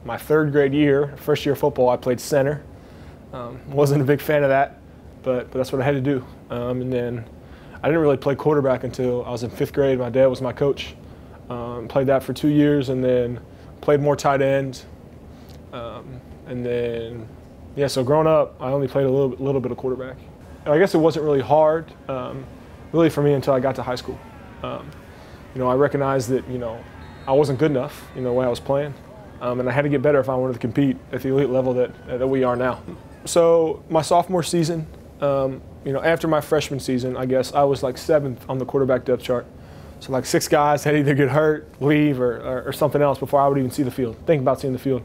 my third grade year, first year of football, I played center. Wasn't a big fan of that, but that's what I had to do. And then I didn't really play quarterback until I was in fifth grade. My dad was my coach. Played that for 2 years, and then played more tight end. And then, yeah, so growing up, I only played a little bit of quarterback. I guess it wasn't really hard, really for me until I got to high school. I recognized that, I wasn't good enough, the way I was playing. And I had to get better if I wanted to compete at the elite level that we are now. So my sophomore season, after my freshman season, I guess I was like 7th on the quarterback depth chart. So like 6 guys had either get hurt, leave, or something else before I would even see the field, think about seeing the field.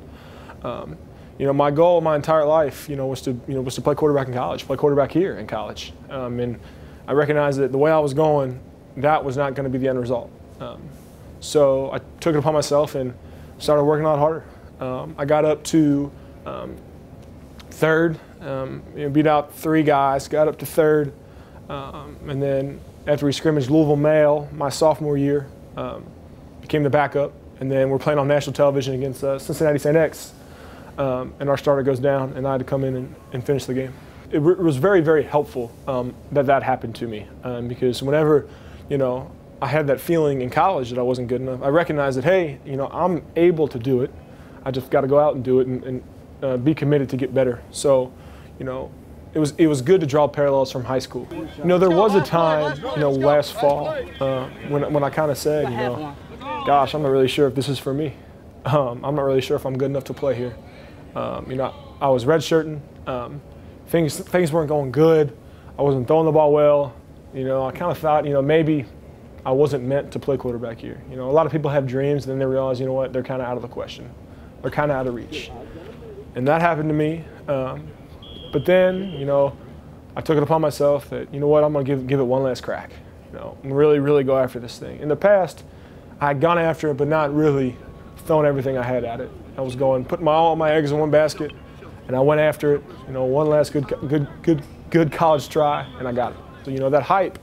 My goal my entire life, was to play quarterback in college, play quarterback here in college. And I recognized that the way I was going, that was not going to be the end result. So I took it upon myself and started working a lot harder. I got up to third, beat out 3 guys, got up to third, and then after we scrimmaged Louisville Male my sophomore year, became the backup, and then we're playing on national television against Cincinnati St. X, and our starter goes down, and I had to come in and finish the game. It was very, very helpful that happened to me, because whenever, I had that feeling in college that I wasn't good enough, I recognized that, hey, I'm able to do it. I just got to go out and do it and be committed to get better. So, it was good to draw parallels from high school. There was a time, last fall, when I kind of said, gosh, I'm not really sure if this is for me. I'm not really sure if I'm good enough to play here. I was redshirting. Things weren't going good. I wasn't throwing the ball well. I kind of thought, maybe I wasn't meant to play quarterback here. A lot of people have dreams, and then they realize, they're kind of out of the question. They're kind of out of reach. And that happened to me. But then, I took it upon myself that, I'm going to give it one last crack. And really, really go after this thing. In the past, I had gone after it, but not really throwing everything I had at it. I was putting all my eggs in one basket, and I went after it. One last good college try, and I got it. So that hype.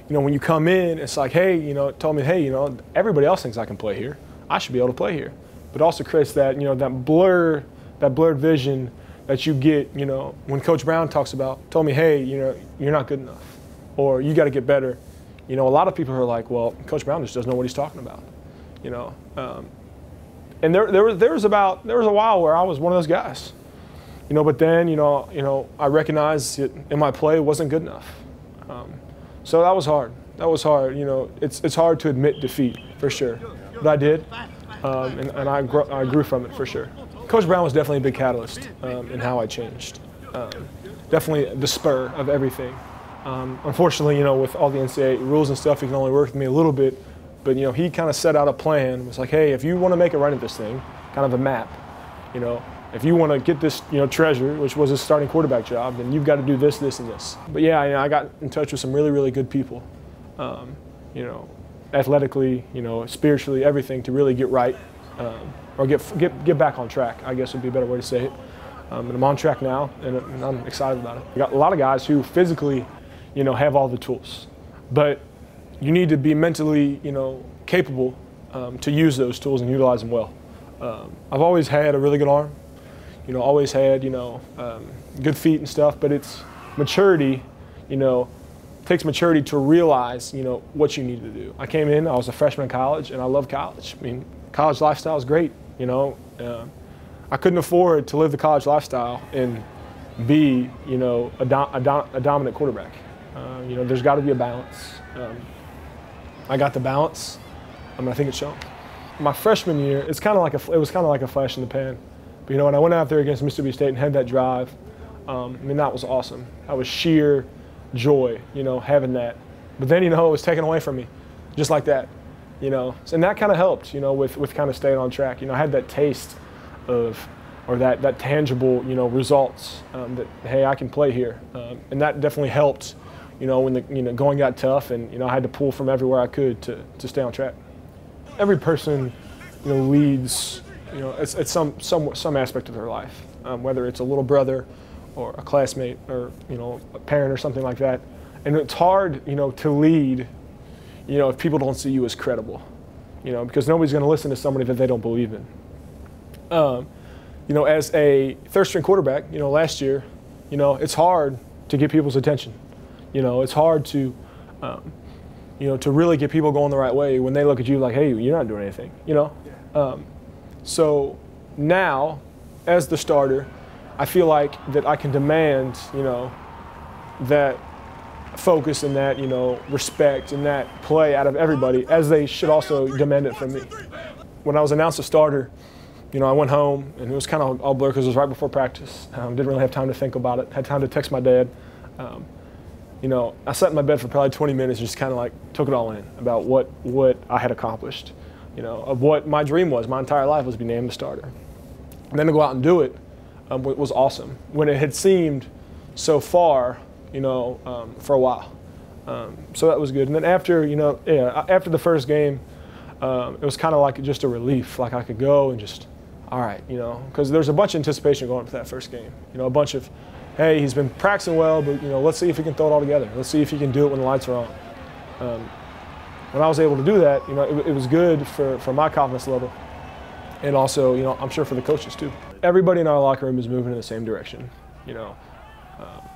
When you come in, it's like, hey, it told me, hey, everybody else thinks I can play here. I should be able to play here. But it also creates that, that blurred vision that you get, when Coach Brown told me, hey, you're not good enough, or you got to get better. A lot of people are like, well, Coach Brown just doesn't know what he's talking about, And there was a while where I was one of those guys, but then, I recognized it in my play wasn't good enough. So that was hard. It's hard to admit defeat, for sure. But I did, and I grew from it, for sure. Coach Brown was definitely a big catalyst in how I changed. Definitely the spur of everything. Unfortunately, with all the NCAA rules and stuff, he can only work with me a little bit. But, he kind of set out a plan. It was like, hey, if you want to make a run at this thing, kind of a map, if you want to get this, treasure, which was a starting quarterback job, then you've got to do this, this, and this. But yeah, I got in touch with some really, really good people, athletically, spiritually, everything to really get right, or get back on track, I guess would be a better way to say it. And I'm on track now, and I'm excited about it. We got a lot of guys who physically, have all the tools, but you need to be mentally, capable to use those tools and utilize them well. I've always had a really good arm. Always had, good feet and stuff, but it's maturity, takes maturity to realize, what you need to do. I came in, I was a freshman in college, and I love college. I mean, college lifestyle is great, I couldn't afford to live the college lifestyle and be, a dominant quarterback. There's got to be a balance. I got the balance. I think it's shown. My freshman year, it was kind of like a flash in the pan. But when I went out there against Mississippi State and had that drive, that was awesome. That was sheer joy, having that. But then, it was taken away from me, just like that, And that kind of helped, with kind of staying on track. I had that taste of, or that tangible, results that, hey, I can play here. And that definitely helped, when the going got tough, and I had to pull from everywhere I could to stay on track. Every person, leads, it's some aspect of their life, whether it's a little brother or a classmate or, a parent or something like that. And it's hard, to lead, if people don't see you as credible, because nobody's going to listen to somebody that they don't believe in. as a third-string quarterback, last year, it's hard to get people's attention. It's hard to, to really get people going the right way when they look at you like, hey, you're not doing anything, So now, as the starter, I feel like that I can demand, that focus and that, respect and that play out of everybody, as they should also demand it from me. When I was announced a starter, I went home, and it was kind of all blur because it was right before practice. Didn't really have time to think about it. Had time to text my dad. I sat in my bed for probably 20 minutes and just kind of like took it all in about what I had accomplished, of what my dream was. My entire life was to be named the starter. And then to go out and do it was awesome. When it had seemed so far, for a while. So that was good. And then after, after the first game, it was kind of like just a relief. Like I could go and just, all right, because there's a bunch of anticipation going into that first game. A bunch of, hey, he's been practicing well, but let's see if he can throw it all together. Let's see if he can do it when the lights are on. When I was able to do that, it was good for my confidence level, and also, I'm sure for the coaches too. Everybody in our locker room is moving in the same direction.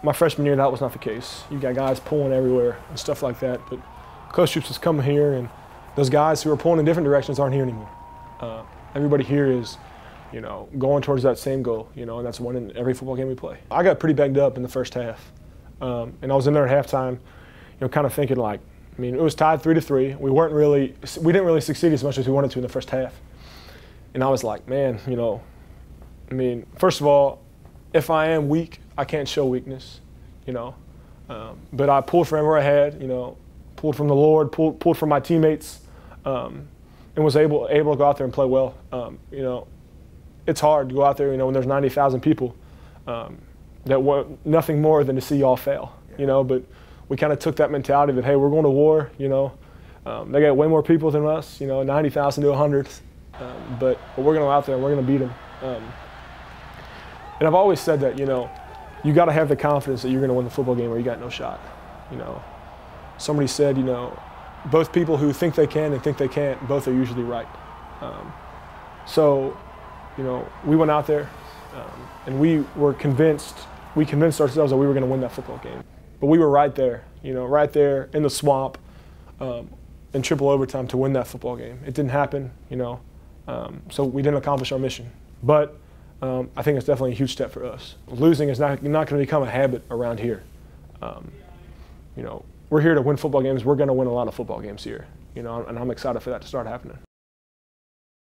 My freshman year, that was not the case. You got guys pulling everywhere and stuff like that, but Coach Stoops has come here, and those guys who are pulling in different directions aren't here anymore. Everybody here is, going towards that same goal, and that's winning every football game we play. I got pretty banged up in the first half, and I was in there at halftime, kind of thinking like, it was tied 3-3. We didn't really succeed as much as we wanted to in the first half, and I was like, man, first of all, if I am weak, I can't show weakness, but I pulled from everywhere I had, pulled from the Lord, pulled from my teammates, and was able to go out there and play well. It's hard to go out there, when there's 90,000 people that want nothing more than to see y'all fail, but we kind of took that mentality that, hey, we're going to war, they got way more people than us, 90,000 to 100, but we're going to go out there and we're going to beat them. And I've always said that, you got to have the confidence that you're going to win the football game or you got no shot. Somebody said, both people who think they can and think they can't, both are usually right. So, we went out there and we convinced ourselves that we were going to win that football game. But we were right there, right there in the swamp in triple overtime to win that football game. It didn't happen, so we didn't accomplish our mission. But I think it's definitely a huge step for us. Losing is not going to become a habit around here. We're here to win football games. We're going to win a lot of football games here, and I'm excited for that to start happening.